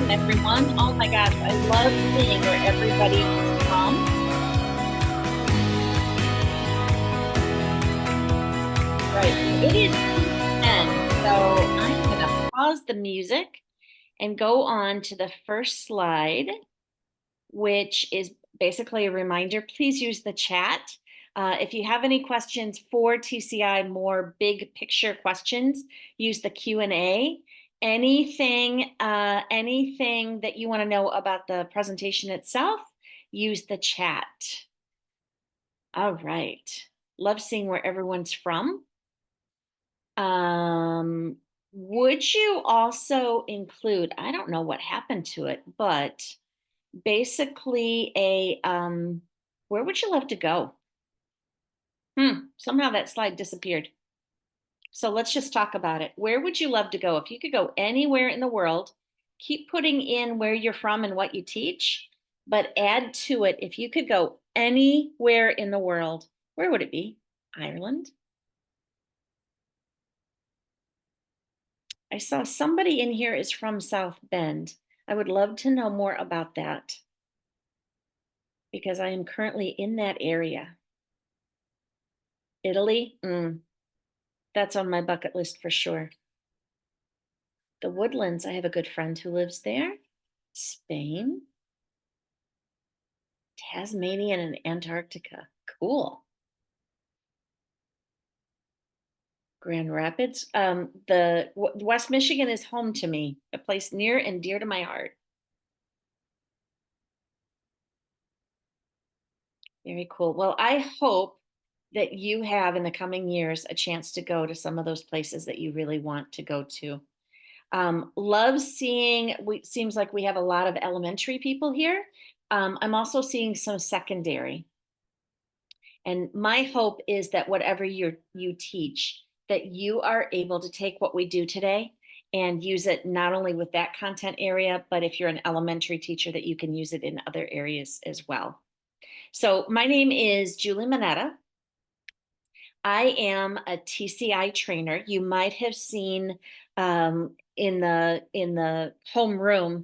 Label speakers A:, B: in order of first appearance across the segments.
A: everyone. Oh my gosh, I love seeing where everybody is from. Right, it is 2:10, so I'm going to pause the music and go on to the first slide, which is basically a reminder. Please use the chat. If you have any questions for TCI, more big picture questions, use the Q&A. Anything that you want to know about the presentation itself, use the chat. All right. Love seeing where everyone's from. Would you also include, I don't know what happened to it, but basically where would you love to go? Somehow that slide disappeared. So let's just talk about it. Where would you love to go? If you could go anywhere in the world, keep putting in where you're from and what you teach, but add to it, if you could go anywhere in the world, where would it be? Ireland? I saw somebody in here is from South Bend. I would love to know more about that because I am currently in that area. Italy? That's on my bucket list for sure. The Woodlands, I have a good friend who lives there. Spain, Tasmania, and Antarctica. Cool. Grand Rapids. The West Michigan is home to me, a place near and dear to my heart. Very cool. Well, I hope that you have in the coming years a chance to go to some of those places that you really want to go to. Love seeing, seems like we have a lot of elementary people here. I'm also seeing some secondary. And my hope is that whatever you teach, that you are able to take what we do today and use it not only with that content area, but if you're an elementary teacher, that you can use it in other areas as well. So my name is Julie Mineta. I am a TCI trainer. You might have seen in the homeroom,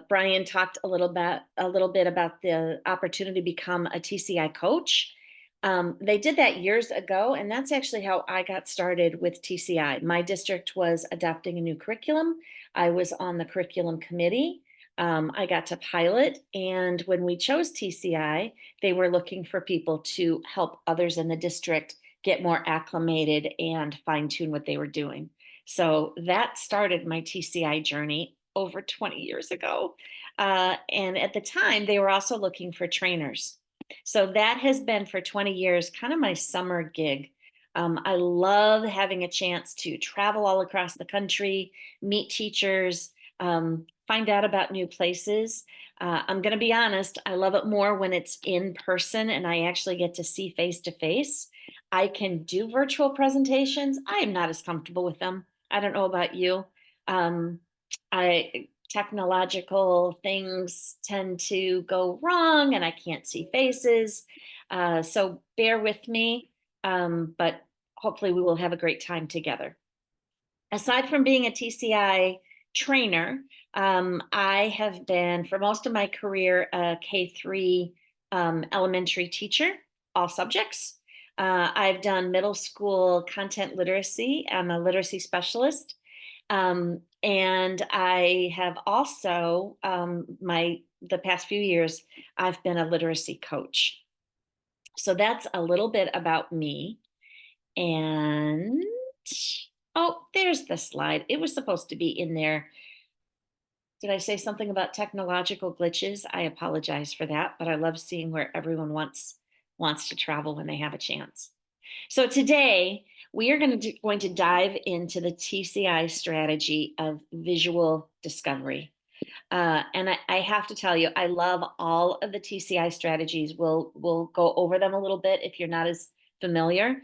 A: Brian talked a little bit about the opportunity to become a TCI coach. They did that years ago, and that's actually how I got started with TCI. My district was adopting a new curriculum. I was on the curriculum committee. I got to pilot, and when we chose TCI, they were looking for people to help others in the district get more acclimated and fine-tune what they were doing. So that started my TCI journey over 20 years ago. And at the time, they were also looking for trainers. So that has been for 20 years kind of my summer gig. I love having a chance to travel all across the country, meet teachers, find out about new places. I'm going to be honest, I love it more when it's in person and I actually get to see face to face. I can do virtual presentations. I am not as comfortable with them. I don't know about you. Technological things tend to go wrong and I can't see faces. So bear with me, but hopefully we will have a great time together. Aside from being a TCI trainer, I have been, for most of my career, a K-3 elementary teacher, all subjects. I've done middle school content literacy. I'm a literacy specialist. And I have also, the past few years, I've been a literacy coach. So that's a little bit about me. And, oh, there's the slide. It was supposed to be in there. Did I say something about technological glitches? I apologize for that, but I love seeing where everyone wants to travel when they have a chance. So today we are going to dive into the TCI strategy of visual discovery. And I have to tell you, I love all of the TCI strategies. We'll go over them a little bit if you're not as familiar.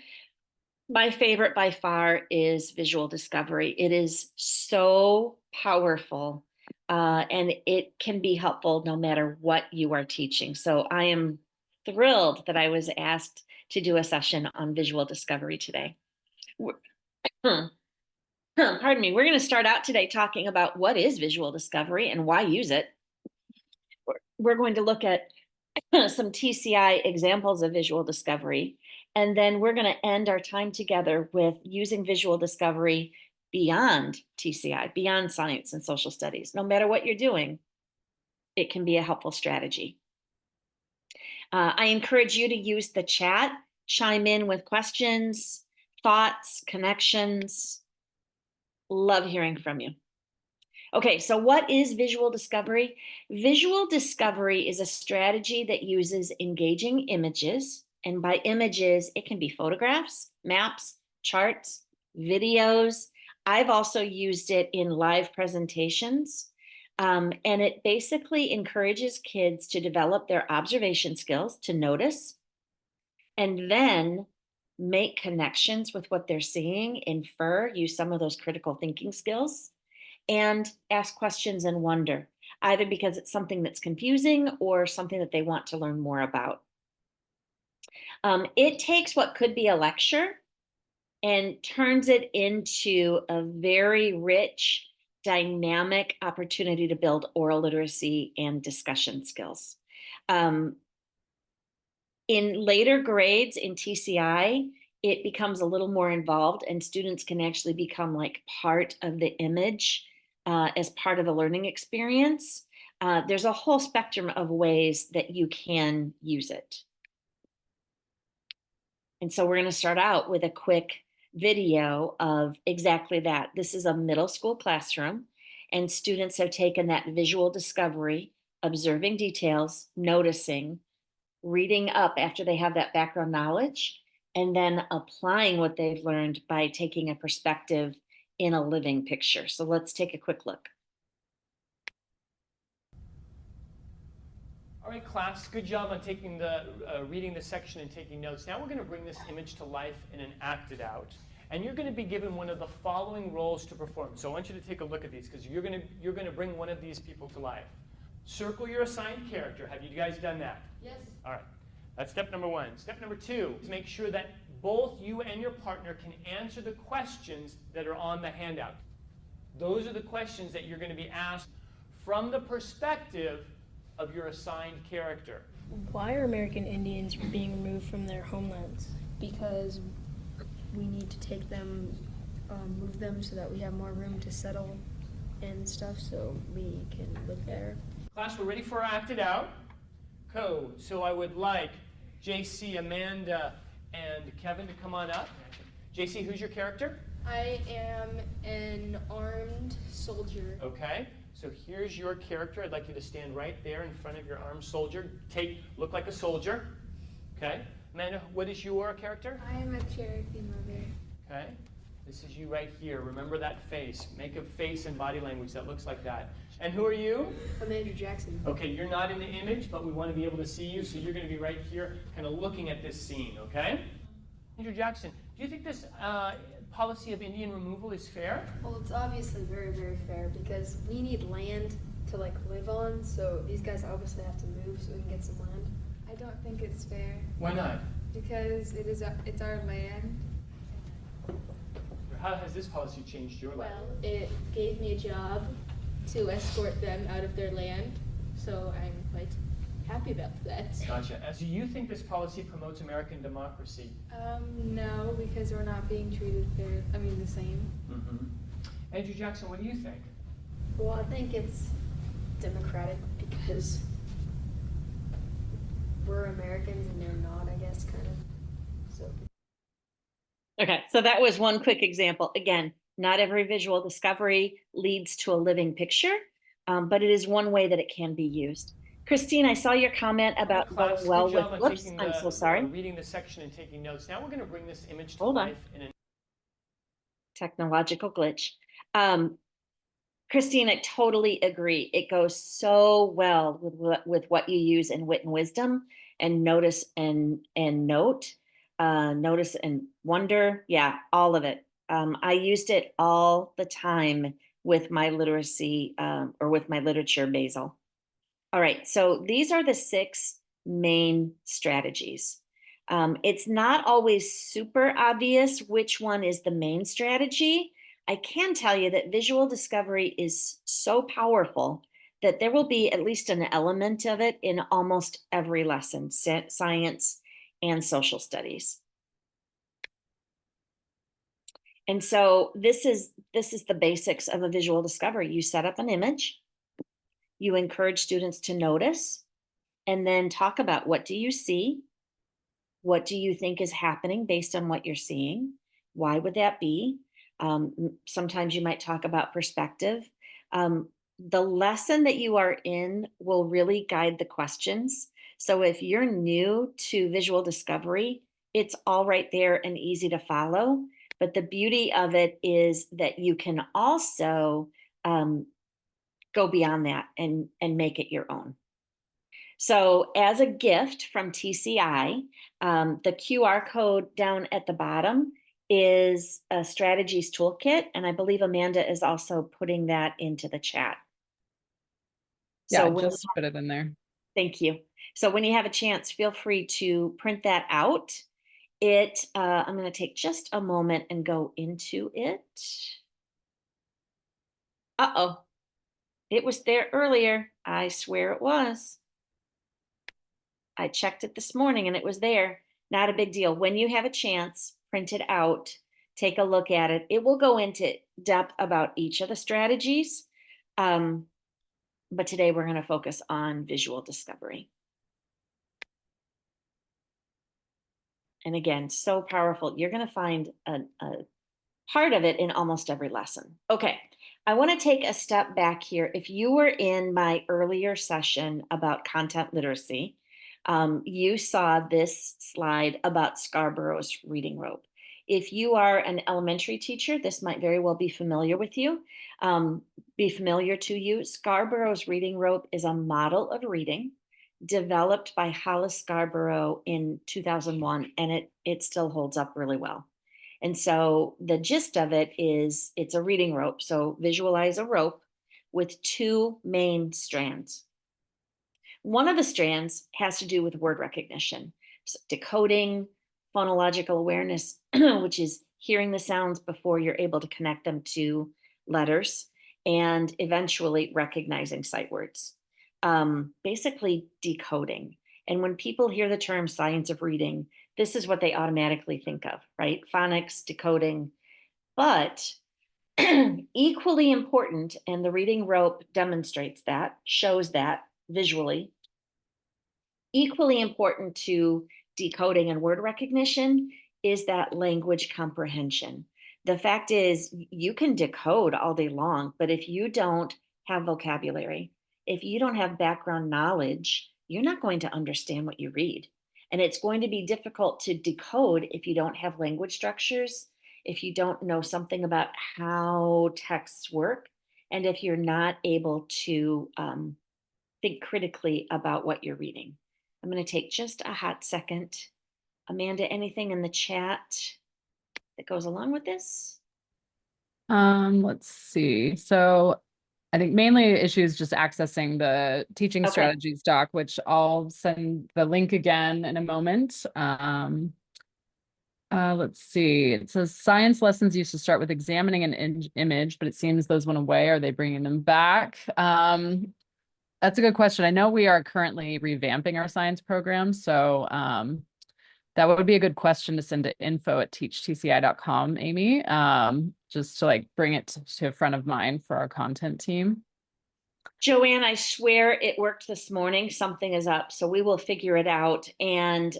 A: My favorite by far is visual discovery. It is so powerful and it can be helpful no matter what you are teaching. So I am thrilled that I was asked to do a session on visual discovery today. pardon me, we're going to start out today talking about what is visual discovery and why use it. We're going to look at some TCI examples of visual discovery, and then we're going to end our time together with using visual discovery beyond TCI, beyond science and social studies. No matter what you're doing, it can be a helpful strategy. I encourage you to use the chat, chime in with questions, thoughts, connections. Love hearing from you. Okay, so what is visual discovery? Visual discovery is a strategy that uses engaging images. And by images, it can be photographs, maps, charts, videos. I've also used it in live presentations. And it basically encourages kids to develop their observation skills, to notice, and then make connections with what they're seeing, infer, use some of those critical thinking skills, and ask questions and wonder, either because it's something that's confusing or something that they want to learn more about. It takes what could be a lecture and turns it into a very rich, dynamic opportunity to build oral literacy and discussion skills. In later grades in TCI, it becomes a little more involved, and students can actually become like part of the image as part of the learning experience. There's a whole spectrum of ways that you can use it. And so we're going to start out with a quick video of exactly that. This is a middle school classroom, and students have taken that visual discovery, observing details, noticing, reading up after they have that background knowledge, and then applying what they've learned by taking a perspective in a living picture. So let's take a quick look.
B: All right, class, good job on taking reading the section and taking notes. Now we're going to bring this image to life in an acted out. And you're going to be given one of the following roles to perform. So I want you to take a look at these because you're going to bring one of these people to life. Circle your assigned character. Have you guys done that?
C: Yes.
B: All right. That's step number one. Step number two is make sure that both you and your partner can answer the questions that are on the handout. Those are the questions that you're going to be asked from the perspective of your assigned character.
C: Why are American Indians being removed from their homelands?
D: Because we need to take them, move them so that we have more room to settle and stuff so we can live there.
B: Class, we're ready for our acted out. So I would like JC, Amanda, and Kevin to come on up. JC, who's your character?
D: I am an armed soldier.
B: Okay. So here's your character. I'd like you to stand right there in front of your armed soldier. Look like a soldier. Okay. Amanda, what is your character?
D: I am a Cherokee mother.
B: Okay. This is you right here. Remember that face. Make a face and body language that looks like that. And who are you?
D: I'm Andrew Jackson.
B: Okay, you're not in the image, but we want to be able to see you, so you're going to be right here kind of looking at this scene, okay? Andrew Jackson, do you think this policy of Indian removal is fair?
D: Well, it's obviously very, very fair because we need land to live on, so these guys obviously have to move so we can get some land.
E: I don't think it's fair
B: Why not?
E: because it's our land.
B: How has this policy changed your life?
E: Well, it gave me a job to escort them out of their land, so I'm quite happy about that.
B: Gotcha. Do you think this policy promotes American democracy?
E: No, because we're not being treated fair. I mean, the same.
B: Mm-hmm. Andrew Jackson, what do you think?
D: Well, I think it's democratic because we're Americans and they're not, I guess, kind of. So.
A: Okay, so that was one quick example. Again, not every visual discovery leads to a living picture, but it is one way that it can be used. Christine, I saw your comment about
B: Class,
A: going well
B: good
A: with,
B: job on
A: whoops,
B: taking
A: I'm so sorry.
B: reading the section and taking notes. Now we're going to bring this image to
A: Hold on.
B: life in an
A: Technological glitch. Christine, I totally agree. It goes so well with what you use in wit and wisdom and notice and note, notice and wonder. Yeah, all of it. I used it all the time with my literacy or with my literature basal. All right, so these are the 6 main strategies. It's not always super obvious which one is the main strategy. I can tell you that visual discovery is so powerful that there will be at least an element of it in almost every lesson, science and social studies. And so this is the basics of a visual discovery. You set up an image, you encourage students to notice, and then talk about, what do you see? What do you think is happening based on what you're seeing? Why would that be? Sometimes you might talk about perspective. The lesson that you are in will really guide the questions. So if you're new to visual discovery, it's all right there and easy to follow. But the beauty of it is that you can also go beyond that and make it your own. So, as a gift from TCI, the QR code down at the bottom is a strategies toolkit. And I believe Amanda is also putting that into the chat.
F: Yeah,
A: So,
F: I
A: when,
F: just put it in there.
A: thank you. So, when you have a chance, feel free to print that out. I'm going to take just a moment and go into it. Uh-oh, it was there earlier. I swear it was. I checked it this morning and it was there. Not a big deal. When you have a chance, print it out, take a look at it. It will go into depth about each of the strategies. But today we're going to focus on visual discovery. And again, so powerful. You're going to find a part of it in almost every lesson. Okay, I want to take a step back here. If you were in my earlier session about content literacy, you saw this slide about Scarborough's reading rope. If you are an elementary teacher, this might very well be familiar with you, be familiar to you. Scarborough's reading rope is a model of reading developed by Hollis Scarborough in 2001, and it still holds up really well. And so the gist of it is, it's a reading rope. So visualize a rope with two main strands. One of the strands has to do with word recognition, so decoding, phonological awareness, which is hearing the sounds before you're able to connect them to letters, and eventually recognizing sight words. Basically decoding. And when people hear the term science of reading, this is what they automatically think of, right? Phonics, decoding. But equally important, and the reading rope demonstrates that, shows that visually, equally important to decoding and word recognition is that language comprehension. The fact is, you can decode all day long, but if you don't have vocabulary, if you don't have background knowledge, you're not going to understand what you read. And it's going to be difficult to decode if you don't have language structures, if you don't know something about how texts work, and if you're not able to think critically about what you're reading. I'm going to take just a hot second. Amanda, anything in the chat that goes along with this?
F: Let's see. So I think mainly issues just accessing the teaching strategies doc, which I'll send the link again in a moment. Let's see. It says science lessons used to start with examining an image, but it seems those went away. Are they bringing them back? That's a good question. I know we are currently revamping our science program, so that would be a good question to send to info@teachtci.com, Amy, just to like bring it to front of mind for our content team.
A: Joanne, I swear it worked this morning. Something is up, so we will figure it out. And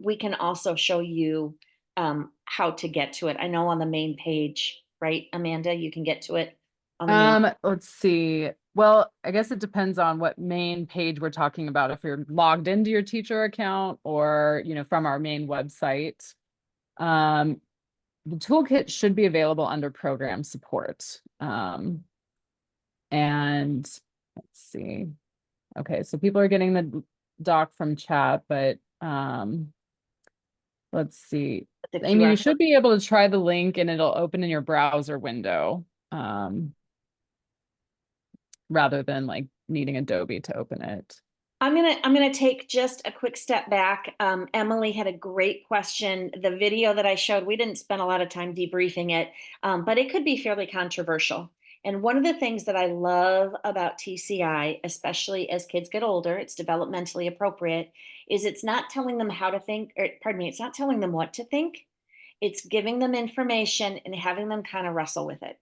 A: we can also show you how to get to it. I know on the main page, right, Amanda, you can get to it on the main.
F: Let's see. Well, I guess it depends on what main page we're talking about. If you're logged into your teacher account or, from our main website. The toolkit should be available under program support. And let's see. Okay, so people are getting the doc from chat, but let's see. Amy, you should be able to try the link and it'll open in your browser window. Rather than like needing Adobe to open it.
A: I'm gonna take just a quick step back. Emily had a great question. The video that I showed, we didn't spend a lot of time debriefing it, but it could be fairly controversial. And one of the things that I love about TCI, especially as kids get older, it's developmentally appropriate, is it's not telling them how to think, or pardon me, it's not telling them what to think. It's giving them information and having them kind of wrestle with it.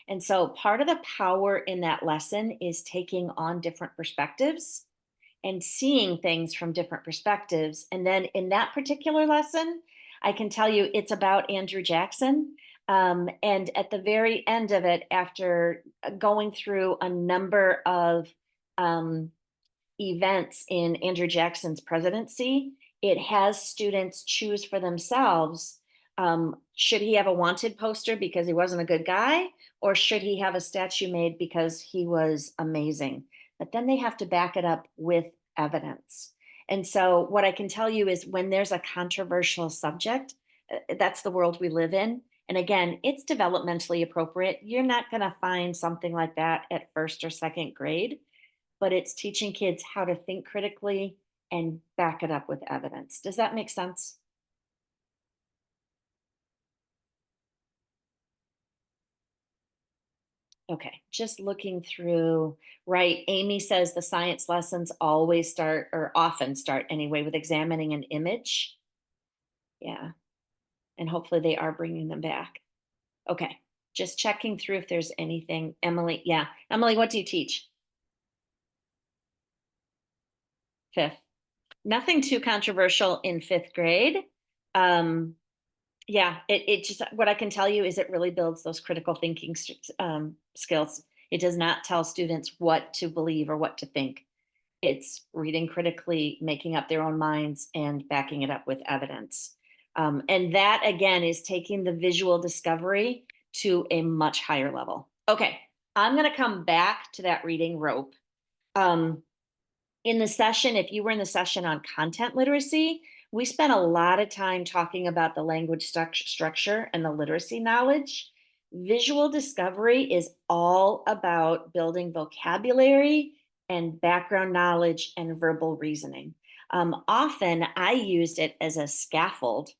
A: And so part of the power in that lesson is taking on different perspectives and seeing things from different perspectives. And then in that particular lesson, I can tell you it's about Andrew Jackson. And at the very end of it, after going through a number of events in Andrew Jackson's presidency, it has students choose for themselves. Should he have a wanted poster because he wasn't a good guy, or should he have a statue made because he was amazing? But then they have to back it up with evidence. And so, what I can tell you is when there's a controversial subject, that's the world we live in. And again, it's developmentally appropriate. You're not going to find something like that at first or second grade, but it's teaching kids how to think critically and back it up with evidence. Does that make sense? Okay, just looking through, right? Amy says the science lessons always start, or often start anyway, with examining an image. Yeah, and hopefully they are bringing them back. Okay, just checking through if there's anything. Emily, yeah. Emily, what do you teach? Fifth. Nothing too controversial in fifth grade. Yeah, it just, what I can tell you is it really builds those critical thinking skills. It does not tell students what to believe or what to think. It's reading critically, making up their own minds, and backing it up with evidence. And that, again, is taking the visual discovery to a much higher level. Okay, I'm going to come back to that reading rope. In the session, if you were in the session on content literacy, we spent a lot of time talking about the language structure and the literacy knowledge. Visual discovery is all about building vocabulary and background knowledge and verbal reasoning. Often I used it as a scaffold,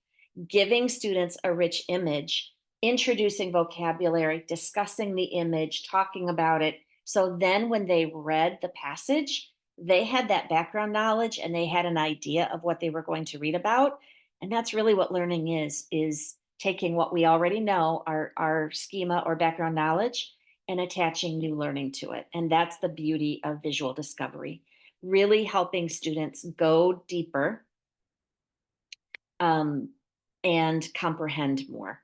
A: giving students a rich image, introducing vocabulary, discussing the image, talking about it. So then when they read the passage, they had that background knowledge and they had an idea of what they were going to read about. And that's really what learning is taking what we already know, our schema or background knowledge, and attaching new learning to it. And that's the beauty of visual discovery, really helping students go deeper and comprehend more.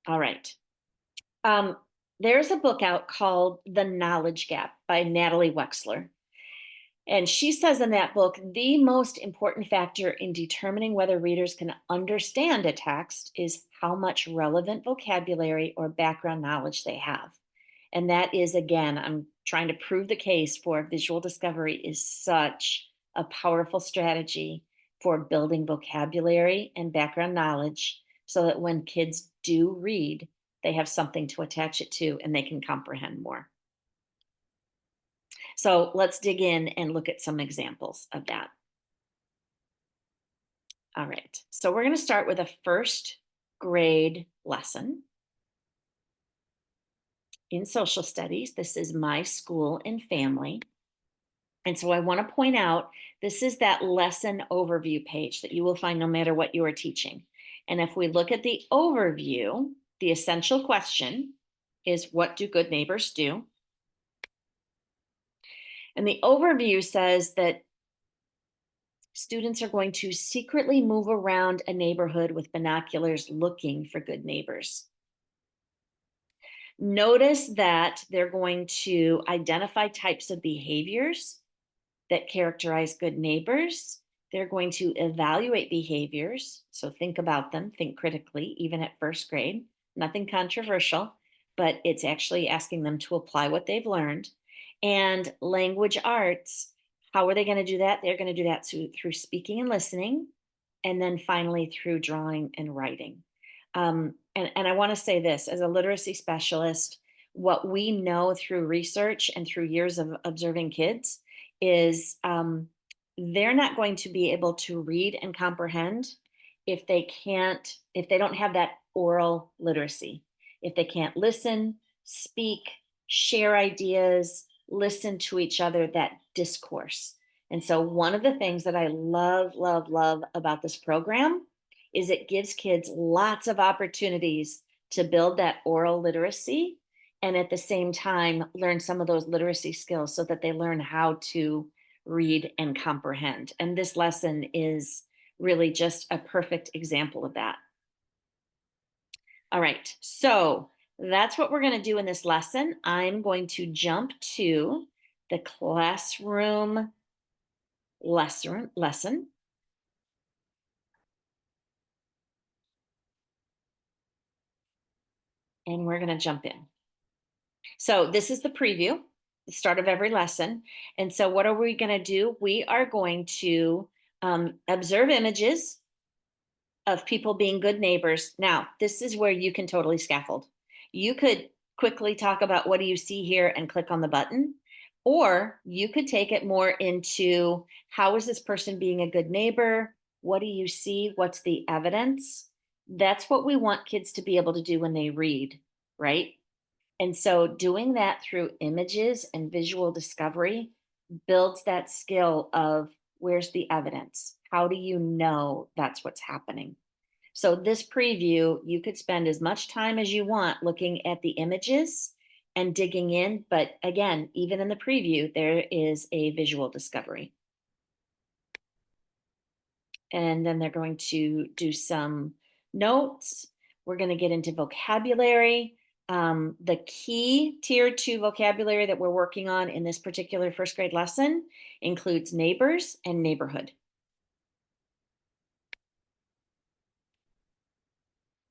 A: All right. There's a book out called The Knowledge Gap by Natalie Wexler. And she says in that book, the most important factor in determining whether readers can understand a text is how much relevant vocabulary or background knowledge they have. And that is, again, I'm trying to prove the case for visual discovery is such a powerful strategy for building vocabulary and background knowledge so that when kids do read, they have something to attach it to and they can comprehend more. So let's dig in and look at some examples of that. All right, so we're going to start with a first grade lesson in social studies. This is My School and Family. And so I want to point out, this is that lesson overview page that you will find no matter what you are teaching. And if we look at the overview, the essential question is, what do good neighbors do? And the overview says that students are going to secretly move around a neighborhood with binoculars looking for good neighbors. Notice that they're going to identify types of behaviors that characterize good neighbors. They're going to evaluate behaviors. So think about them, think critically, even at first grade. Nothing controversial, but it's actually asking them to apply what they've learned. And language arts, how are they going to do that? They're going to do that through speaking and listening, and then finally through drawing and writing. And I want to say this, as a literacy specialist, what we know through research and through years of observing kids is they're not going to be able to read and comprehend if they don't have that oral literacy, if they can't listen, speak, share ideas, listen to each other, that discourse. And so, one of the things that I love, love, love about this program is it gives kids lots of opportunities to build that oral literacy and at the same time learn some of those literacy skills so that they learn how to read and comprehend. And this lesson is really just a perfect example of that. All right, so that's what we're going to do in this lesson. I'm going to jump to the classroom lesson. And we're going to jump in. So this is the preview, the start of every lesson. And so what are we going to do? We are going to observe images of people being good neighbors. Now, this is where you can totally scaffold. You could quickly talk about what do you see here and click on the button, or you could take it more into how is this person being a good neighbor? What do you see? What's the evidence? That's what we want kids to be able to do when they read, right? And so doing that through images and visual discovery builds that skill of where's the evidence? How do you know that's what's happening? So this preview, you could spend as much time as you want looking at the images and digging in. But again, even in the preview, there is a visual discovery. And then they're going to do some notes. We're going to get into vocabulary. The key tier 2 vocabulary that we're working on in this particular first grade lesson includes neighbors and neighborhood.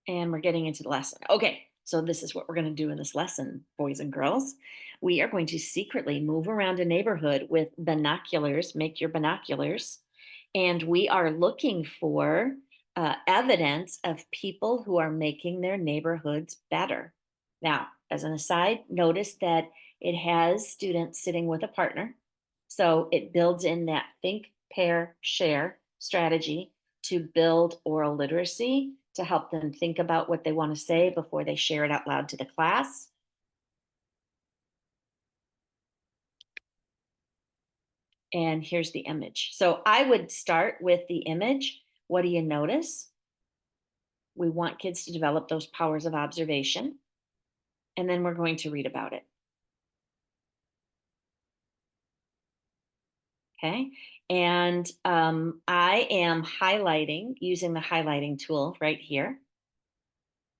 A: And we're getting into the lesson. Okay, so this is what we're going to do in this lesson, boys and girls. We are going to secretly move around a neighborhood with binoculars, make your binoculars, and we are looking for evidence of people who are making their neighborhoods better. Now, as an aside, notice that it has students sitting with a partner. So it builds in that think, pair, share strategy to build oral literacy, to help them think about what they want to say before they share it out loud to the class. And here's the image. So I would start with the image. What do you notice? We want kids to develop those powers of observation. And then we're going to read about it. Okay. And I am highlighting using the highlighting tool right here.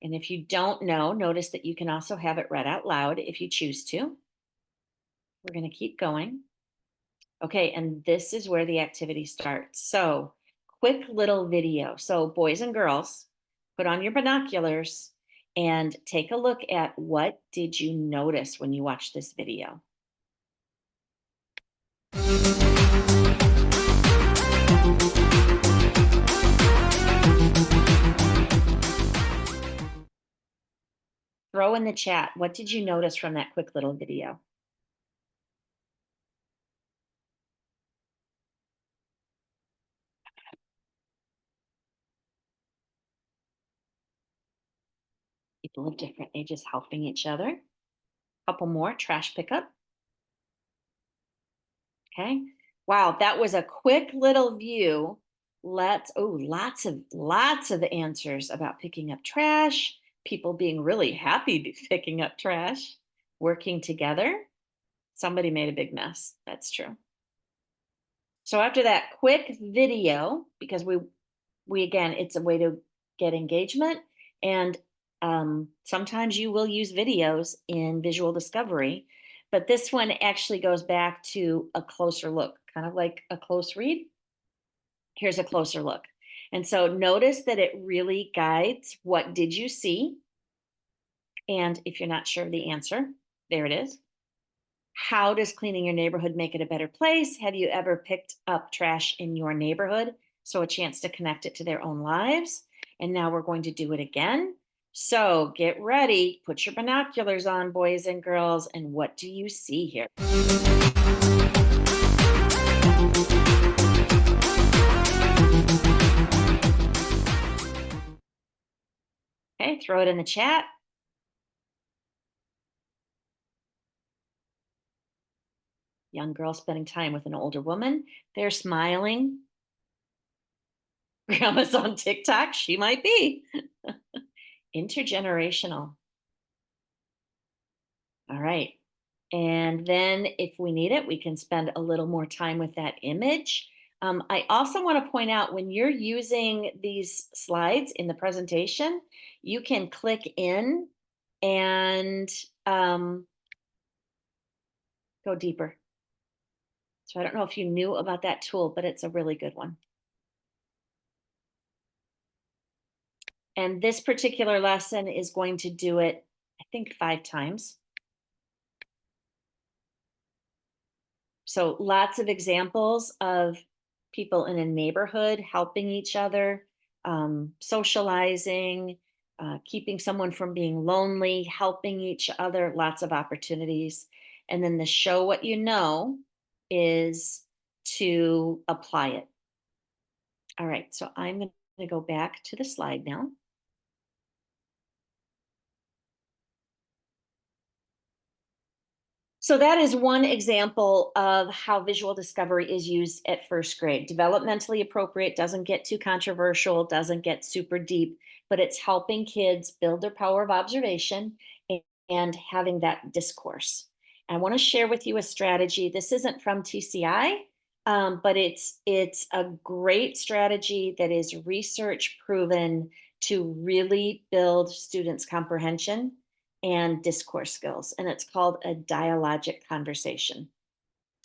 A: And if you don't know, notice that you can also have it read out loud if you choose to. We're going to keep going. Okay, and this is where the activity starts. So, quick little video. So, boys and girls, put on your binoculars and take a look at what did you notice when you watched this video. Throw in the chat, what did you notice from that quick little video? People of different ages helping each other. Couple more, trash pickup. Okay. Wow, that was a quick little view. Lots of answers about picking up trash, people being really happy picking up trash, working together. Somebody made a big mess. That's true. So after that quick video, because we again, it's a way to get engagement, and sometimes you will use videos in visual discovery, but this one actually goes back to a closer look, kind of like a close read. Here's a closer look. And so notice that it really guides what did you see? And if you're not sure of the answer, there it is. How does cleaning your neighborhood make it a better place? Have you ever picked up trash in your neighborhood? So a chance to connect it to their own lives. And now we're going to do it again. So get ready, put your binoculars on, boys and girls, and what do you see here? Okay, throw it in the chat. Young girl spending time with an older woman. They're smiling. Grandma's on TikTok. She might be. Intergenerational. All right. And then if we need it, we can spend a little more time with that image. I also want to point out when you're using these slides in the presentation, you can click in and go deeper. So I don't know if you knew about that tool, but it's a really good one. And this particular lesson is going to do it, I think, 5 times. So lots of examples of people in a neighborhood helping each other, socializing, keeping someone from being lonely, helping each other, lots of opportunities. And then the show what you know is to apply it. All right, so I'm going to go back to the slide now. So that is one example of how visual discovery is used at first grade. Developmentally appropriate, doesn't get too controversial, doesn't get super deep, but it's helping kids build their power of observation and having that discourse. I want to share with you a strategy. This isn't from TCI, but it's a great strategy that is research proven to really build students' comprehension and discourse skills. And it's called a dialogic conversation.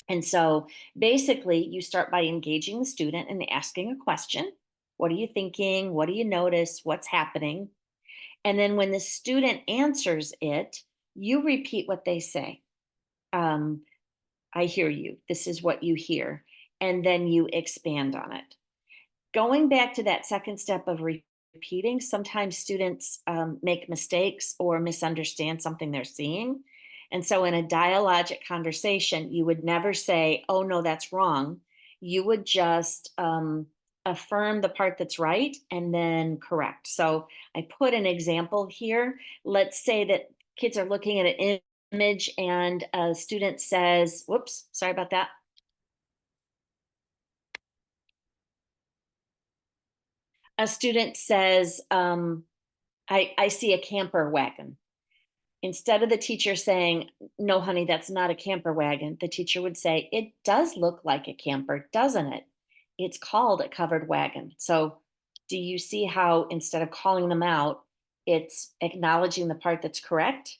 A: And so basically, you start by engaging the student and asking a question. What are you thinking? What do you notice? What's happening? And then when the student answers it, you repeat what they say. I hear you. This is what you hear. And then you expand on it. Going back to that second step of repeating, sometimes students make mistakes or misunderstand something they're seeing. And so in a dialogic conversation, you would never say, oh, no, that's wrong. You would just affirm the part that's right and then correct. So I put an example here. Let's say that kids are looking at an image and a student says, whoops, sorry about that. A student says, I see a camper wagon. Instead of the teacher saying, no, honey, that's not a camper wagon, the teacher would say, it does look like a camper, doesn't it? It's called a covered wagon. So do you see how instead of calling them out, it's acknowledging the part that's correct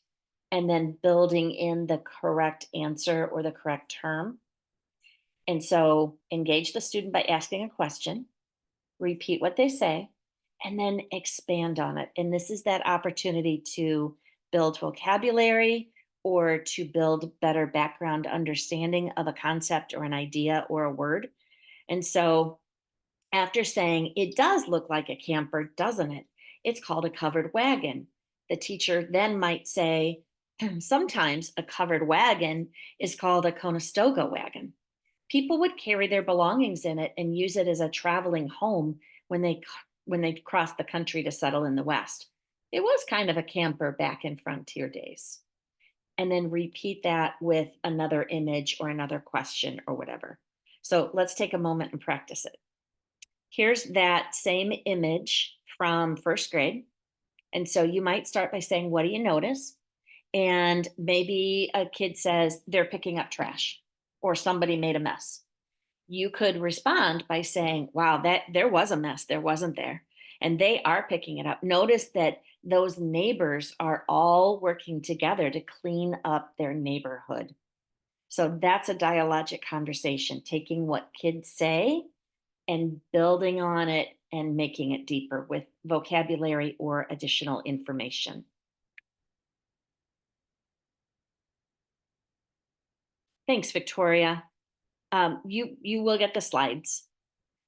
A: and then building in the correct answer or the correct term? And so engage the student by asking a question, repeat what they say, and then expand on it. And this is that opportunity to build vocabulary or to build better background understanding of a concept or an idea or a word. And so after saying, it does look like a camper, doesn't it? It's called a covered wagon. The teacher then might say, sometimes a covered wagon is called a Conestoga wagon. People would carry their belongings in it and use it as a traveling home when they crossed the country to settle in the West. It was kind of a camper back in frontier days. And then repeat that with another image or another question or whatever. So let's take a moment and practice it. Here's that same image from first grade. And so you might start by saying, what do you notice? And maybe a kid says they're picking up trash or somebody made a mess. You could respond by saying, wow, that there was a mess, there wasn't there. And they are picking it up. Notice that those neighbors are all working together to clean up their neighborhood. So that's a dialogic conversation, taking what kids say and building on it and making it deeper with vocabulary or additional information. Thanks, Victoria. You will get the slides.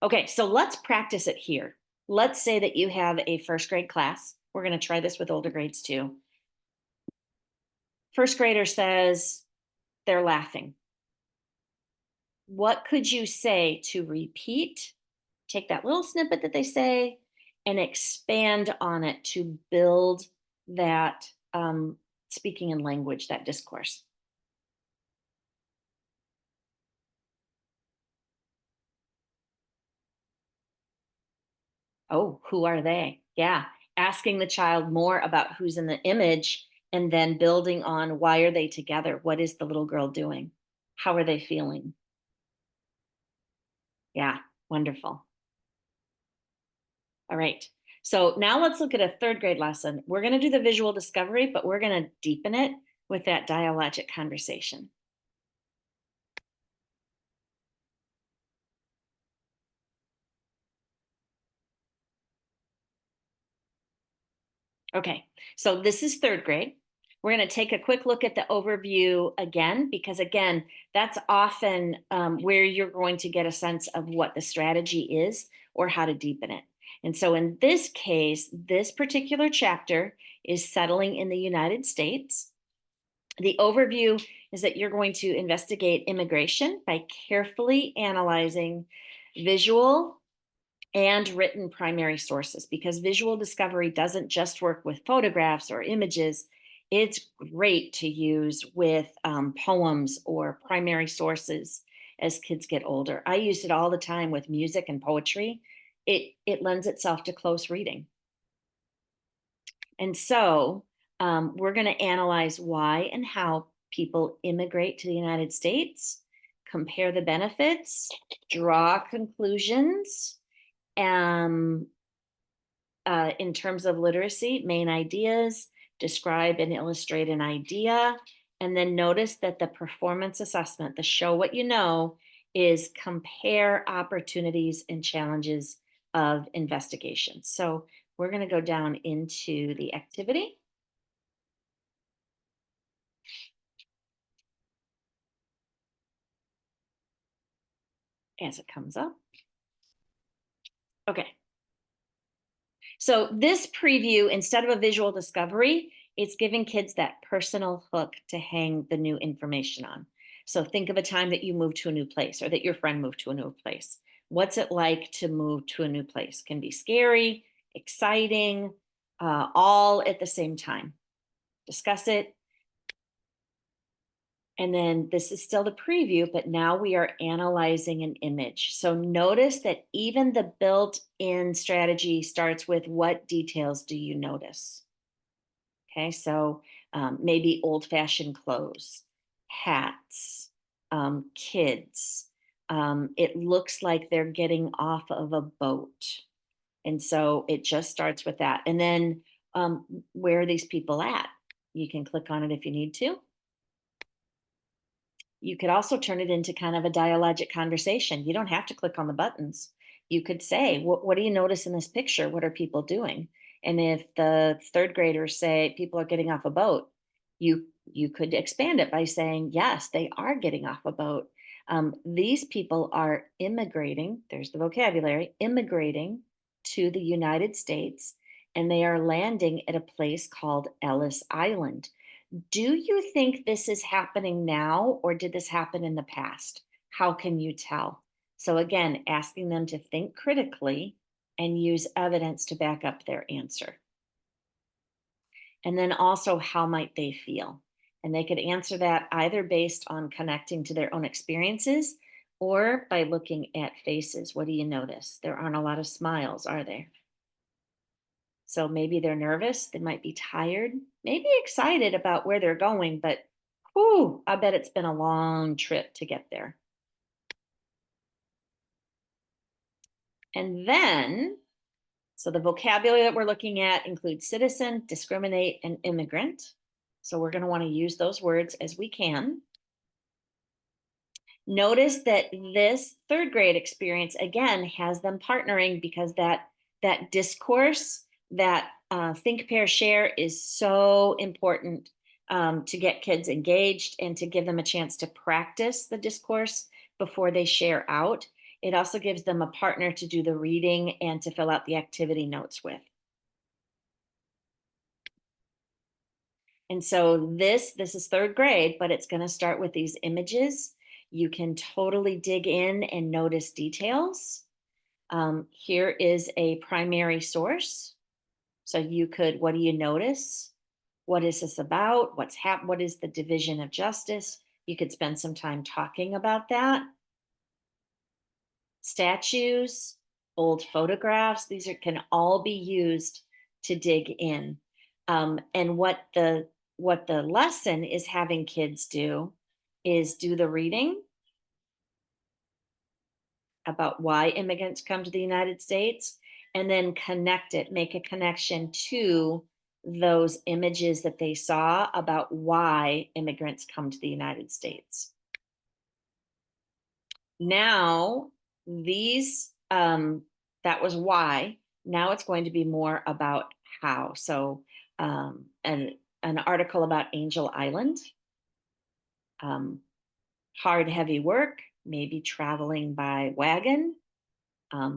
A: Okay, so let's practice it here. Let's say that you have a first grade class. We're going to try this with older grades too. First grader says they're laughing. What could you say to repeat? Take that little snippet that they say and expand on it to build that speaking and language, that discourse. Oh, who are they? Yeah. Asking the child more about who's in the image and then building on why are they together? What is the little girl doing? How are they feeling? Yeah, wonderful. All right. So now let's look at a third grade lesson. We're going to do the visual discovery, but we're going to deepen it with that dialogic conversation. Okay, so this is third grade. We're going to take a quick look at the overview again, because again, that's often where you're going to get a sense of what the strategy is or how to deepen it. And so in this case, this particular chapter is settling in the United States. The overview is that you're going to investigate immigration by carefully analyzing visual and written primary sources, because visual discovery doesn't just work with photographs or images. It's great to use with poems or primary sources as kids get older. I use it all the time with music and poetry. It lends itself to close reading. And so we're going to analyze why and how people immigrate to the United States, compare the benefits, draw conclusions, in terms of literacy, main ideas, describe and illustrate an idea, and then notice that the performance assessment, the show what you know, is compare opportunities and challenges of investigation. So we're going to go down into the activity. As it comes up. Okay. So this preview, instead of a visual discovery, it's giving kids that personal hook to hang the new information on. So think of a time that you moved to a new place or that your friend moved to a new place. What's it like to move to a new place? Can be scary, exciting, all at the same time. Discuss it. And then this is still the preview, but now we are analyzing an image. So notice that even the built-in strategy starts with what details do you notice? Okay, so maybe old-fashioned clothes, hats, kids. It looks like they're getting off of a boat. And so it just starts with that. And then where are these people at? You can click on it if you need to. You could also turn it into kind of a dialogic conversation. You don't have to click on the buttons. You could say, what do you notice in this picture? What are people doing? And if the third graders say people are getting off a boat, you could expand it by saying, yes, they are getting off a boat. These people are immigrating. There's the vocabulary, immigrating to the United States, and they are landing at a place called Ellis Island. Do you think this is happening now, or did this happen in the past? How can you tell? So again, asking them to think critically and use evidence to back up their answer. And then also, how might they feel? And they could answer that either based on connecting to their own experiences or by looking at faces. What do you notice? There aren't a lot of smiles, are there? So maybe they're nervous, they might be tired, maybe excited about where they're going, but whew, I bet it's been a long trip to get there. And then, so the vocabulary that we're looking at includes citizen, discriminate, and immigrant. So we're going to want to use those words as we can. Notice that this third grade experience, again, has them partnering because that discourse, that think, pair, share is so important to get kids engaged and to give them a chance to practice the discourse before they share out. It also gives them a partner to do the reading and to fill out the activity notes with. And so this is third grade, but it's going to start with these images. You can totally dig in and notice details. Here is a primary source. So you could, what do you notice? What is this about? What is the division of justice? You could spend some time talking about that. Statues, old photographs, can all be used to dig in. And what the lesson is having kids do is do the reading about why immigrants come to the United States, and then make a connection to those images that they saw about why immigrants come to the United States. Now, that was why. Now it's going to be more about how. So, an article about Angel Island, hard, heavy work, maybe traveling by wagon.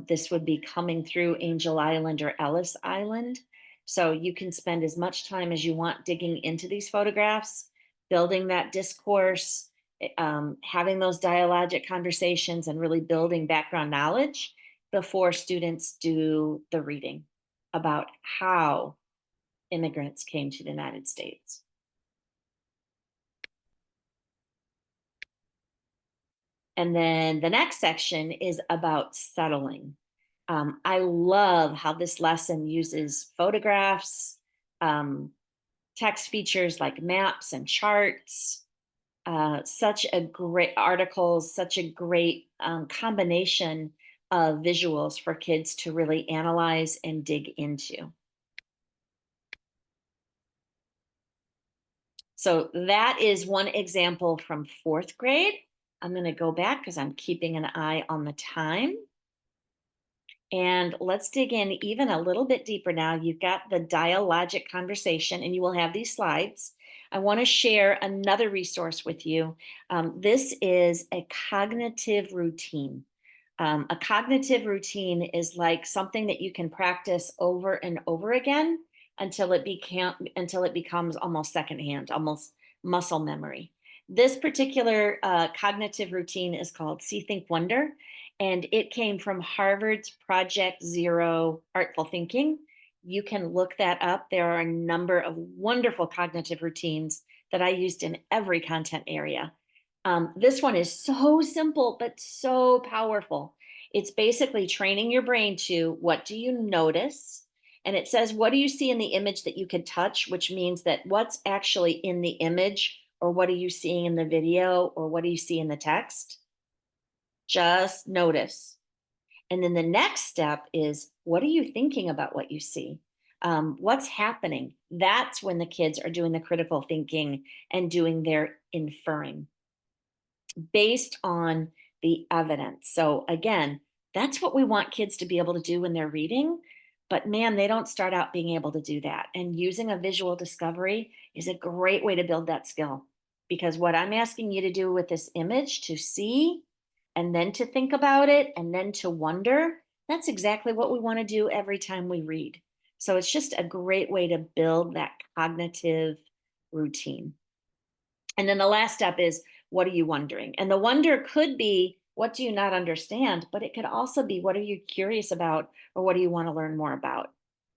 A: This would be coming through Angel Island or Ellis Island. So you can spend as much time as you want digging into these photographs, building that discourse, having those dialogic conversations, and really building background knowledge before students do the reading about how immigrants came to the United States. And then the next section is about settling. I love how this lesson uses photographs, text features like maps and charts, such a great articles, such a great combination of visuals for kids to really analyze and dig into. So that is one example from 4th grade. I'm going to go back because I'm keeping an eye on the time. And let's dig in even a little bit deeper now. You've got the dialogic conversation, and you will have these slides. I want to share another resource with you. This is a cognitive routine. A cognitive routine is like something that you can practice over and over again until it becomes almost secondhand, almost muscle memory. This particular cognitive routine is called See, Think, Wonder, and it came from Harvard's Project Zero Artful Thinking. You can look that up. There are a number of wonderful cognitive routines that I used in every content area. This one is so simple, but so powerful. It's basically training your brain to, what do you notice? And it says, what do you see in the image that you can touch? Which means that what's actually in the image, or what are you seeing in the video, or what do you see in the text? Just notice. And then the next step is, what are you thinking about what you see? What's happening? That's when the kids are doing the critical thinking and doing their inferring based on the evidence. So again, that's what we want kids to be able to do when they're reading. But man, they don't start out being able to do that. And using a visual discovery is a great way to build that skill. Because what I'm asking you to do with this image, to see, and then to think about it, and then to wonder, that's exactly what we want to do every time we read. So it's just a great way to build that cognitive routine. And then the last step is, what are you wondering? And the wonder could be, what do you not understand? But it could also be, what are you curious about, or what do you want to learn more about?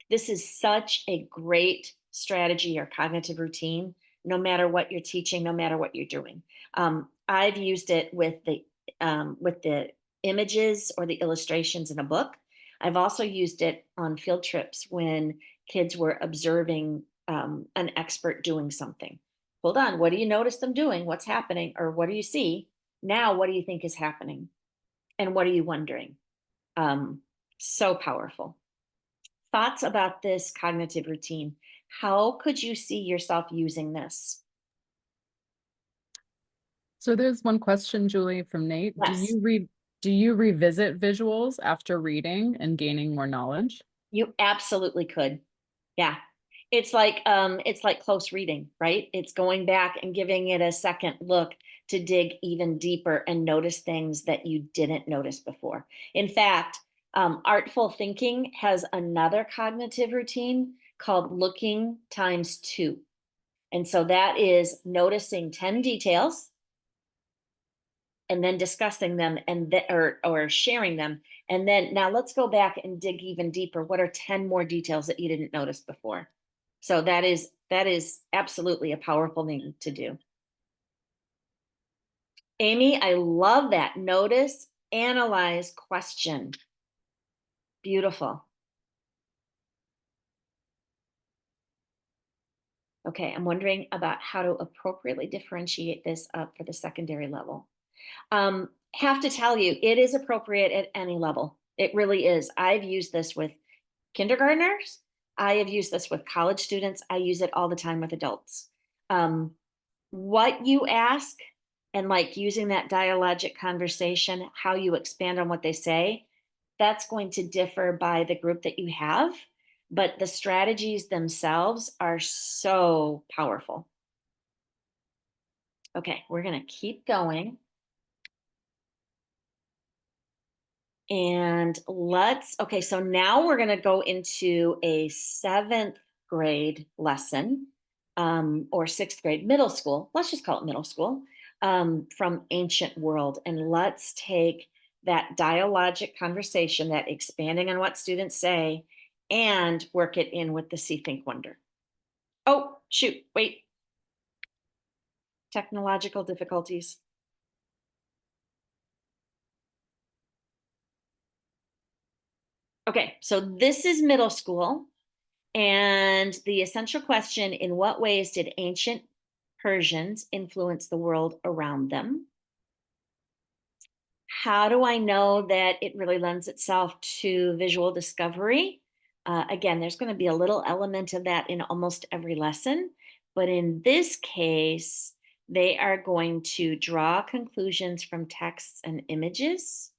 A: This is such a great strategy or cognitive routine, no matter what you're teaching, no matter what you're doing. I've used it with the images or the illustrations in a book. I've also used it on field trips when kids were observing an expert doing something. Hold on, what do you notice them doing? What's happening? Or what do you see? Now, what do you think is happening? And what are you wondering? So powerful. Thoughts about this cognitive routine? How could you see yourself using this?
F: So there's one question, Julie, from Nate.
A: Yes.
F: Do you revisit visuals after reading and gaining more knowledge?
A: You absolutely could. Yeah. It's like close reading, right? It's going back and giving it a second look to dig even deeper and notice things that you didn't notice before. In fact, Artful Thinking has another cognitive routine called Looking times 2. And so that is noticing 10 details and then discussing them and or sharing them. And then now let's go back and dig even deeper. What are 10 more details that you didn't notice before? So that is absolutely a powerful thing to do. Amy, I love that. Notice, analyze, question. Beautiful. Okay, I'm wondering about how to appropriately differentiate this up for the secondary level. Have to tell you, it is appropriate at any level. It really is. I've used this with kindergartners. I have used this with college students. I use it all the time with adults. What you ask and like using that dialogic conversation, how you expand on what they say, that's going to differ by the group that you have. But the strategies themselves are so powerful. Okay, we're going to keep going. And okay, so now we're going to go into a 7th grade lesson, or 6th grade, middle school. Let's just call it middle school, from Ancient World. And let's take that dialogic conversation, that expanding on what students say, and work it in with the See, Think, Wonder. Oh, shoot, wait. Technological difficulties. Okay, so this is middle school. And the essential question, in what ways did ancient Persians influence the world around them? How do I know that it really lends itself to visual discovery? Again, there's going to be a little element of that in almost every lesson. But in this case, they are going to draw conclusions from texts and images,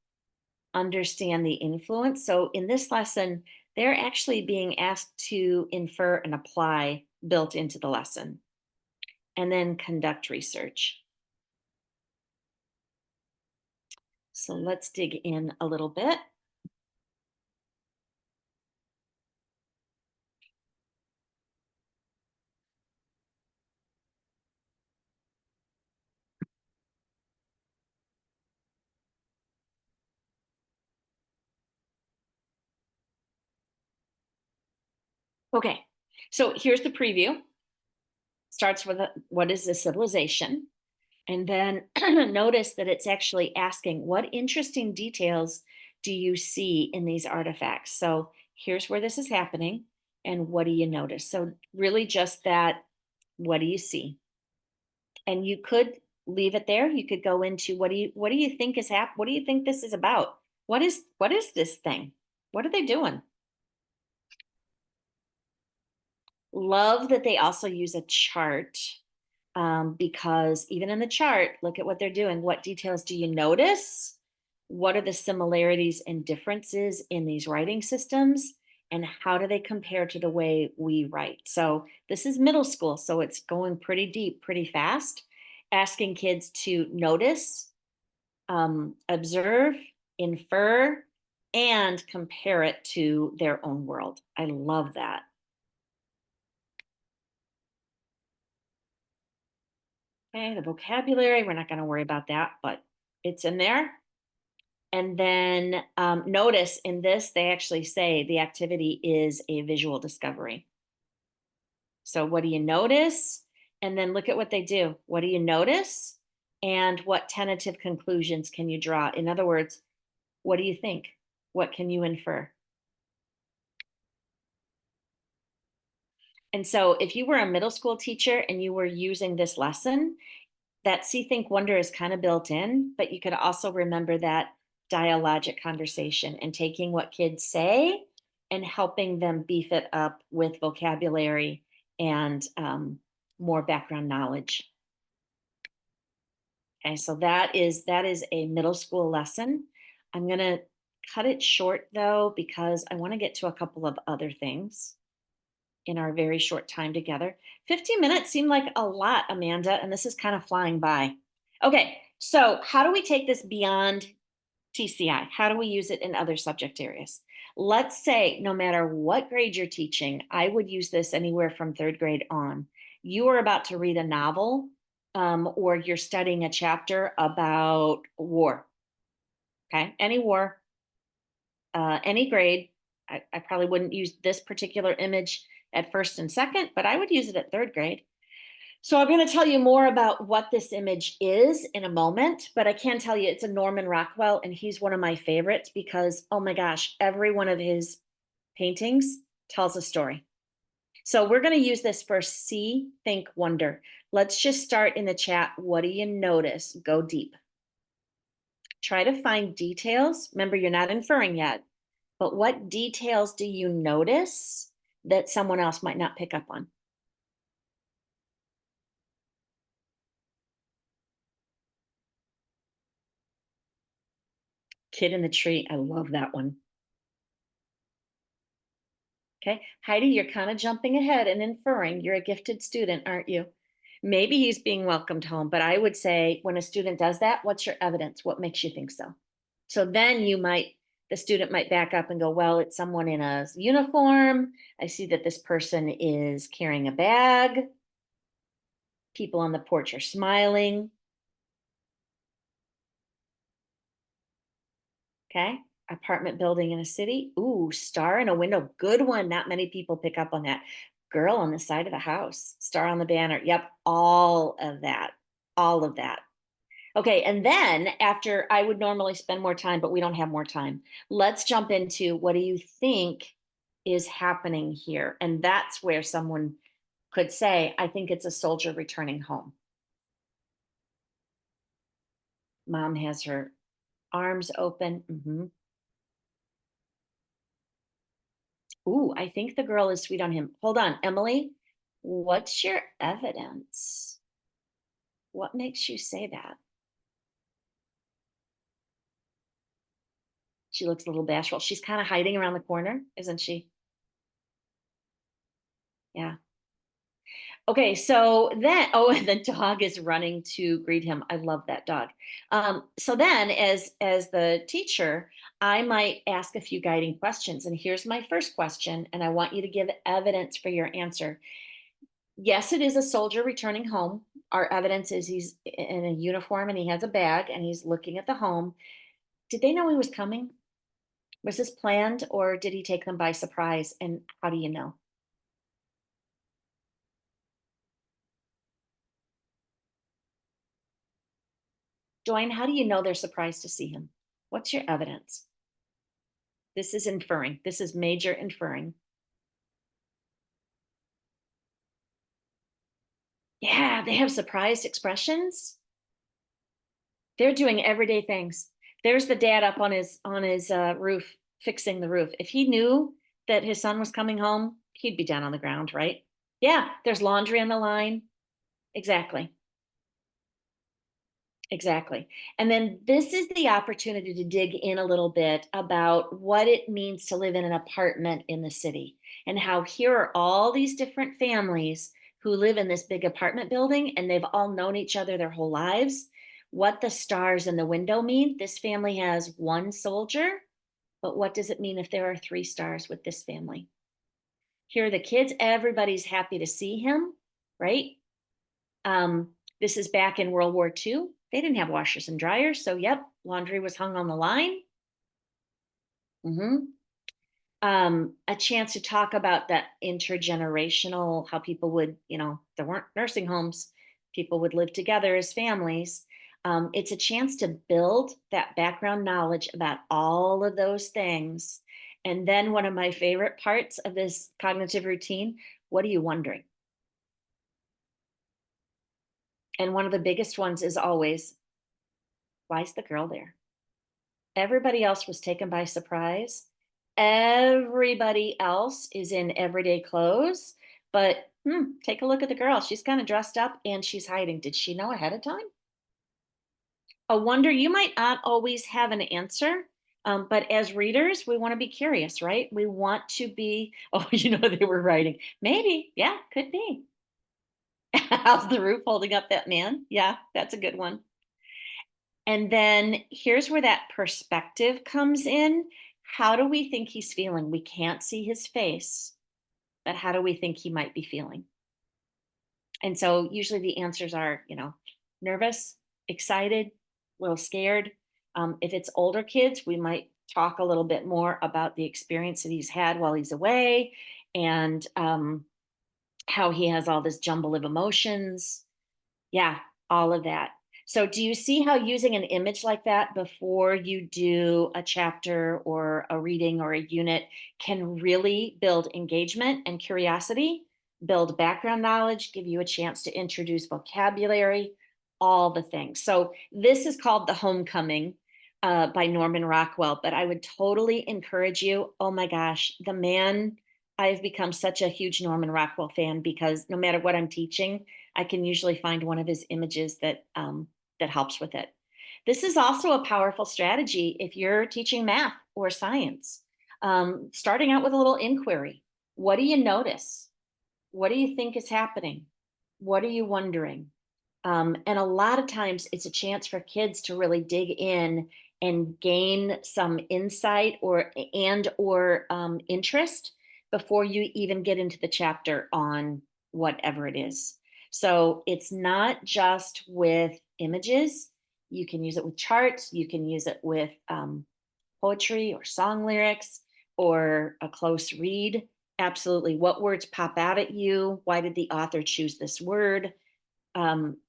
A: understand the influence. So in this lesson, they're actually being asked to infer and apply built into the lesson, and then conduct research. So let's dig in a little bit. Okay, so here's the preview. Starts with what is a civilization? And then notice that it's actually asking, what interesting details do you see in these artifacts? So here's where this is happening. And what do you notice? So really just that, what do you see? And you could leave it there. You could go into what do you think is what do you think this is about? What is this thing? What are they doing? Love that they also use a chart, because even in the chart, look at what they're doing. What details do you notice? What are the similarities and differences in these writing systems? And how do they compare to the way we write? So this is middle school, so it's going pretty deep, pretty fast, asking kids to notice, observe, infer, and compare it to their own world. I love that. Okay, the vocabulary, we're not going to worry about that, but it's in there. And then notice in this, they actually say the activity is a visual discovery. So what do you notice? And then look at what they do. What do you notice? And what tentative conclusions can you draw? In other words, what do you think? What can you infer? And so if you were a middle school teacher and you were using this lesson, that See, Think, Wonder is kind of built in, but you could also remember that dialogic conversation and taking what kids say and helping them beef it up with vocabulary and more background knowledge. Okay, so that is a middle school lesson. I'm going to cut it short though, because I want to get to a couple of other things in our very short time together. 15 minutes seemed like a lot, Amanda, and this is kind of flying by. Okay, so how do we take this beyond TCI? How do we use it in other subject areas? Let's say no matter what grade you're teaching, I would use this anywhere from 3rd grade on. You are about to read a novel, or you're studying a chapter about war. Okay, any war, any grade. I probably wouldn't use this particular image at first and second, but I would use it at third grade. So I'm going to tell you more about what this image is in a moment, but I can tell you it's a Norman Rockwell, and he's one of my favorites because, oh my gosh, every one of his paintings tells a story. So we're going to use this for see, think, wonder. Let's just start in the chat. What do you notice? Go deep. Try to find details. Remember, you're not inferring yet, but what details do you notice that someone else might not pick up on? Kid in the tree. I love that one. Okay, Heidi, you're kind of jumping ahead and inferring. You're a gifted student, aren't you? Maybe he's being welcomed home, but I would say when a student does that, what's your evidence? What makes you think so? So then the student might back up and go, well, it's someone in a uniform. I see that this person is carrying a bag. People on the porch are smiling. Okay. Apartment building in a city. Ooh, star in a window. Good one. Not many people pick up on that. Girl on the side of the house. Star on the banner. Yep. All of that. All of that. Okay. And then after I would normally spend more time, but we don't have more time. Let's jump into what do you think is happening here? And that's where someone could say, I think it's a soldier returning home. Mom has her arms open. Ooh, I think the girl is sweet on him. Hold on, Emily. What's your evidence? What makes you say that? She looks a little bashful. She's kind of hiding around the corner, isn't she? Yeah. Okay, so then, oh, and the dog is running to greet him. I love that dog. So then, as the teacher, I might ask a few guiding questions. And here's my first question, and I want you to give evidence for your answer. Yes, it is a soldier returning home. Our evidence is he's in a uniform and he has a bag and he's looking at the home. Did they know he was coming? Was this planned or did he take them by surprise? And how do you know? Joanne, how do you know they're surprised to see him? What's your evidence? This is inferring. This is major inferring. Yeah, they have surprised expressions. They're doing everyday things. There's the dad up on his roof fixing the roof. If he knew that his son was coming home, he'd be down on the ground, right? Yeah, there's laundry on the line. Exactly. Exactly. And then this is the opportunity to dig in a little bit about what it means to live in an apartment in the city and how here are all these different families who live in this big apartment building and they've all known each other their whole lives. What the stars in the window mean. This family has one soldier, but what does it mean if there are 3 stars with this family? Here are the kids. Everybody's happy to see him, right? This is back in World War II. They didn't have washers and dryers. So, yep, laundry was hung on the line. A chance to talk about that intergenerational, how people would, there weren't nursing homes, people would live together as families. It's a chance to build that background knowledge about all of those things. And then one of my favorite parts of this cognitive routine, what are you wondering? And one of the biggest ones is always, why is the girl there? Everybody else was taken by surprise. Everybody else is in everyday clothes, but take a look at the girl. She's kind of dressed up and she's hiding. Did she know ahead of time? A wonder you might not always have an answer, but as readers, we want to be curious, right? We want to be, oh, they were writing. Maybe, yeah, could be. How's the roof holding up that man? Yeah, that's a good one. And then here's where that perspective comes in. How do we think he's feeling? We can't see his face, but how do we think he might be feeling? And so usually the answers are, nervous, excited, a little scared. If it's older kids, we might talk a little bit more about the experience that he's had while he's away, and how he has all this jumble of emotions. Yeah, all of that. So, do you see how using an image like that before you do a chapter or a reading or a unit can really build engagement and curiosity, build background knowledge, give you a chance to introduce vocabulary, all the things? So, this is called The Homecoming by Norman Rockwell, but I would totally encourage you. Oh my gosh, the man, I've become such a huge Norman Rockwell fan because no matter what I'm teaching, I can usually find one of his images that helps with it. This is also a powerful strategy if you're teaching math or science. Starting out with a little inquiry. What do you notice? What do you think is happening? What are you wondering? And a lot of times it's a chance for kids to really dig in and gain some insight or interest before you even get into the chapter on whatever it is. So it's not just with images. You can use it with charts. You can use it with poetry or song lyrics or a close read. Absolutely. What words pop out at you? Why did the author choose this word?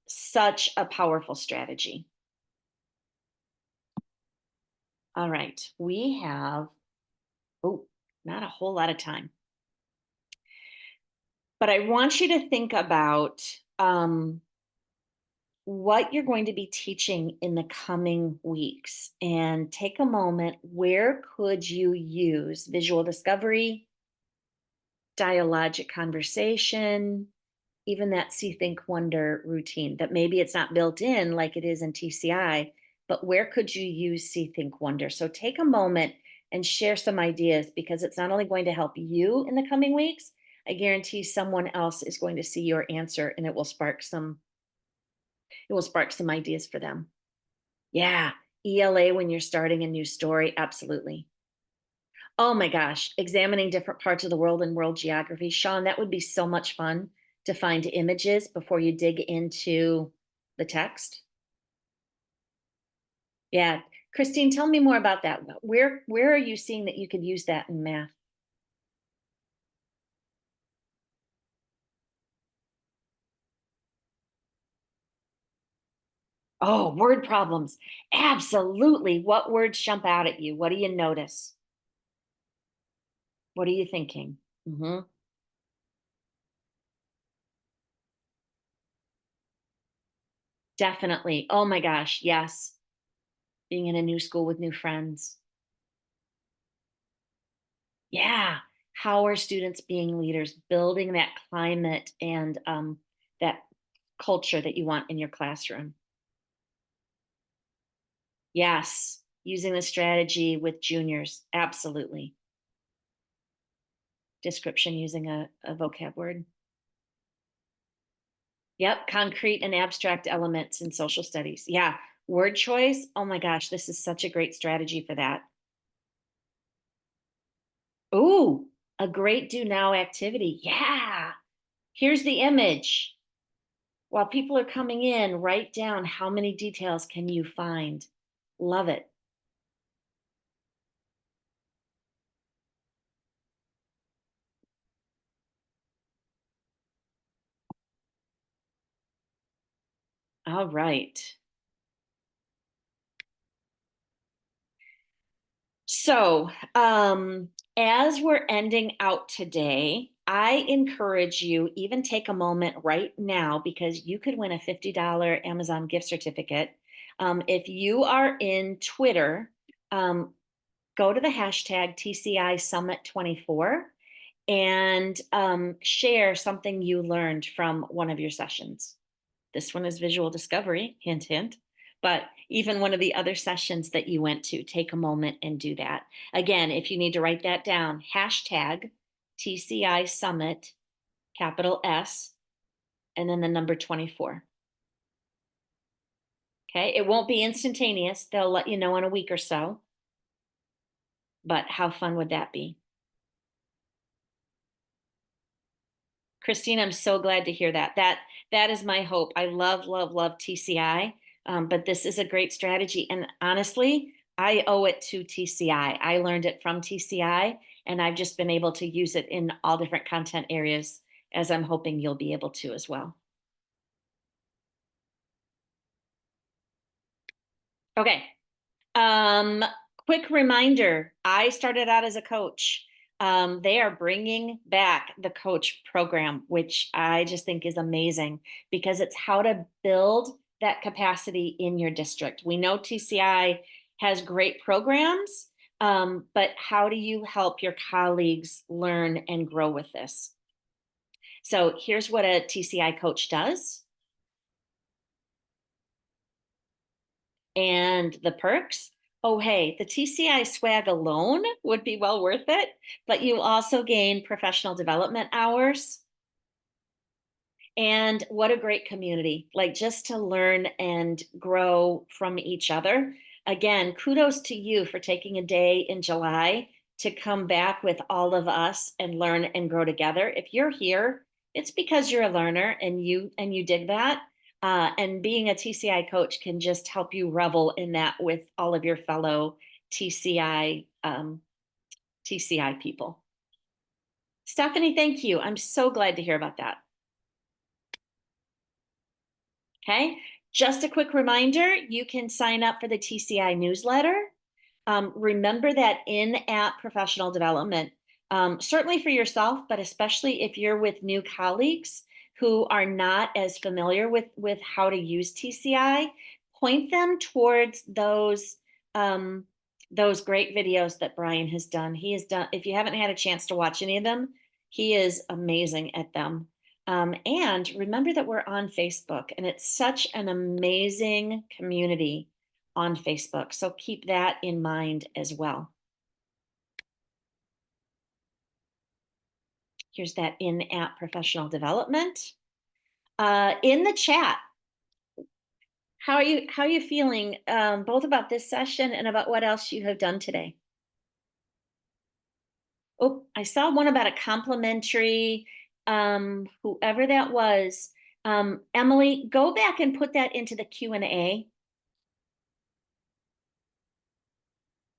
A: Such a powerful strategy. All right, we have, oh, not a whole lot of time. But I want you to think about what you're going to be teaching in the coming weeks and take a moment. Where could you use visual discovery, dialogic conversation, even that see, think, wonder routine that maybe it's not built in like it is in TCI, but where could you use see, think, wonder? So take a moment and share some ideas because it's not only going to help you in the coming weeks, I guarantee someone else is going to see your answer and it will spark some ideas for them. Yeah, ELA when you're starting a new story, absolutely. Oh my gosh, examining different parts of the world and world geography. Sean, that would be so much fun to find images before you dig into the text. Yeah. Christine, tell me more about that. Where are you seeing that you could use that in math? Oh, word problems. Absolutely. What words jump out at you? What do you notice? What are you thinking? Hmm. Definitely. Oh my gosh. Yes. Being in a new school with new friends. Yeah. How are students being leaders, building that climate and that culture that you want in your classroom? Yes. Using the strategy with juniors. Absolutely. Description using a vocab word. Yep. Concrete and abstract elements in social studies. Yeah. Word choice. Oh my gosh. This is such a great strategy for that. Ooh, a great do now activity. Yeah. Here's the image. While people are coming in, write down how many details can you find. Love it. All right. So, as we're ending out today, I encourage you even take a moment right now because you could win a $50 Amazon gift certificate. If you are in Twitter, um, go to the hashtag TCI Summit 24 and share something you learned from one of your sessions. This one is visual discovery, hint, hint. But even one of the other sessions that you went to, take a moment and do that. Again, if you need to write that down, hashtag TCI Summit, capital S, and then the number 24. Okay, it won't be instantaneous. They'll let you know in a week or so. But how fun would that be? Christine, I'm so glad to hear that. That is my hope. I love, love, love TCI, but this is a great strategy. And honestly, I owe it to TCI. I learned it from TCI, and I've just been able to use it in all different content areas, as I'm hoping you'll be able to as well. Okay. Um, Quick reminder, I started out as a coach. They are bringing back the coach program, which I just think is amazing because it's how to build that capacity in your district. We know TCI has great programs, but how do you help your colleagues learn and grow with this? So here's what a TCI coach does. And the perks, oh, hey, the TCI swag alone would be well worth it, but you also gain professional development hours. And what a great community, like just to learn and grow from each other. Again, kudos to you for taking a day in July to come back with all of us and learn and grow together. If you're here, it's because you're a learner and you did that. And being a TCI coach can just help you revel in that with all of your fellow TCI people. Stephanie, thank you. I'm so glad to hear about that. Okay, just a quick reminder, you can sign up for the TCI newsletter. Remember that in-app professional development, certainly for yourself, but especially if you're with new colleagues who are not as familiar with how to use TCI, point them towards those great videos that Brian has done. He has done, if you haven't had a chance to watch any of them, he is amazing at them. And remember that we're on Facebook, and it's such an amazing community on Facebook. So keep that in mind as well. Here's that in-app professional development. In the chat, how are you feeling both about this session and about what else you have done today? Oh, I saw one about a complimentary, whoever that was. Emily, go back and put that into the Q&A.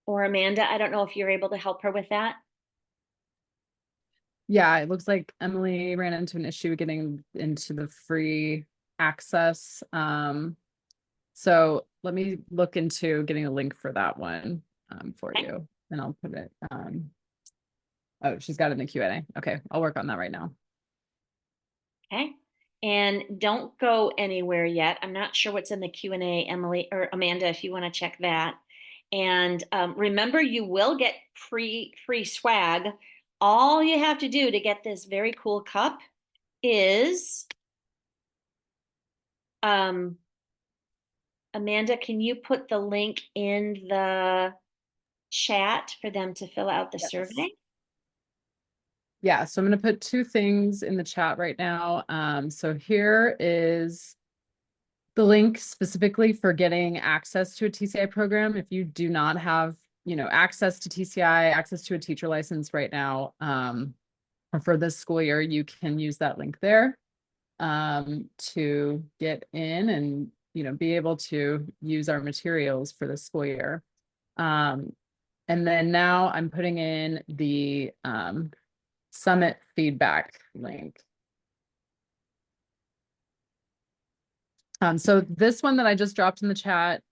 A: Or Amanda, I don't know if you're able to help her with that.
F: Yeah, it looks like Emily ran into an issue getting into the free access. So let me look into getting a link for that one for
A: Okay.
F: you, and I'll put it. Oh, she's got it in the Q&A. Okay, I'll work on that right now.
A: Okay. And don't go anywhere yet. I'm not sure what's in the Q&A, Emily or Amanda, if you want to check that. And remember, you will get free swag. All you have to do to get this very cool cup is, Amanda, can you put the link in the chat for them to fill out the
F: Yes.
A: survey?
F: Yeah, so I'm going to put two things in the chat right now. So here is the link specifically for getting access to a TCI program. If you do not have, access to TCI, access to a teacher license right now, or for this school year, you can use that link there to get in and, be able to use our materials for the school year. And then now I'm putting in the summit feedback link. So this one that I just dropped in the chat,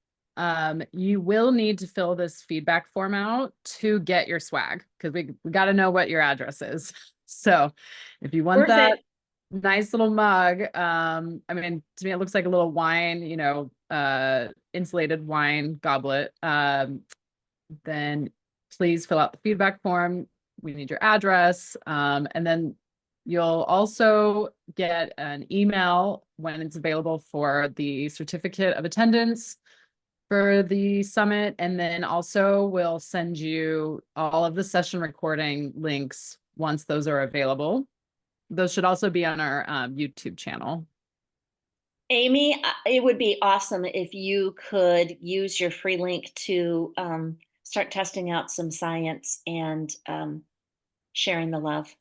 F: you will need to fill this feedback form out to get your swag, because we got to know what your address is. So if you want
A: Worth
F: that
A: it.
F: nice little mug, I mean, to me, it looks like a little wine, insulated wine goblet. Then please fill out the feedback form. We need your address. And then you'll also get an email when it's available for the certificate of attendance for the summit. And then also we'll send you all of the session recording links once those are available. Those should also be on our YouTube channel.
A: Amy, it would be awesome if you could use your free link to start testing out some science and sharing the love.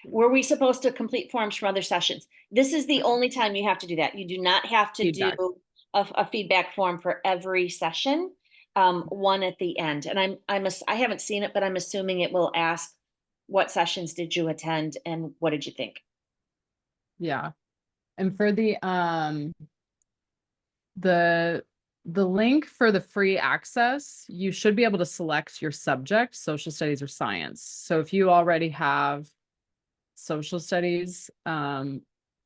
A: Were we supposed to complete forms from other sessions? This is the only time you have to do that. You do not have to
F: Feedback.
A: do a feedback form for every session, one at the end. And I haven't seen it, but I'm assuming it will ask, what sessions did you attend and what did you think?
F: Yeah. And for the link for the free access, you should be able to select your subject, social studies or science. So if you already have social studies on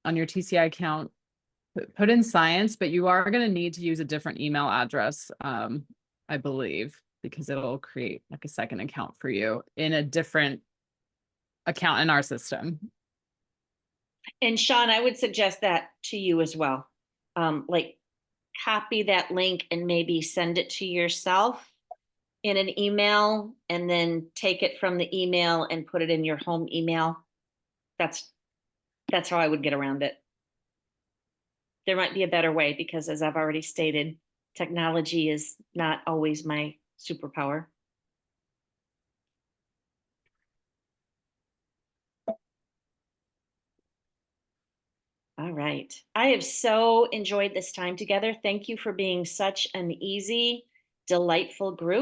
F: your TCI account, put in science, but you are going to need to use a different email address, I believe, because it'll create like a second account for you in a different account in our system.
A: And Sean, I would suggest that to you as well. Like copy that link and maybe send it to yourself in an email and then take it from the email and put it in your home email. That's how I would get around it. There might be a better way because, as I've already stated, technology is not always my superpower. All right. I have so enjoyed this time together. Thank you for being such an easy, delightful group.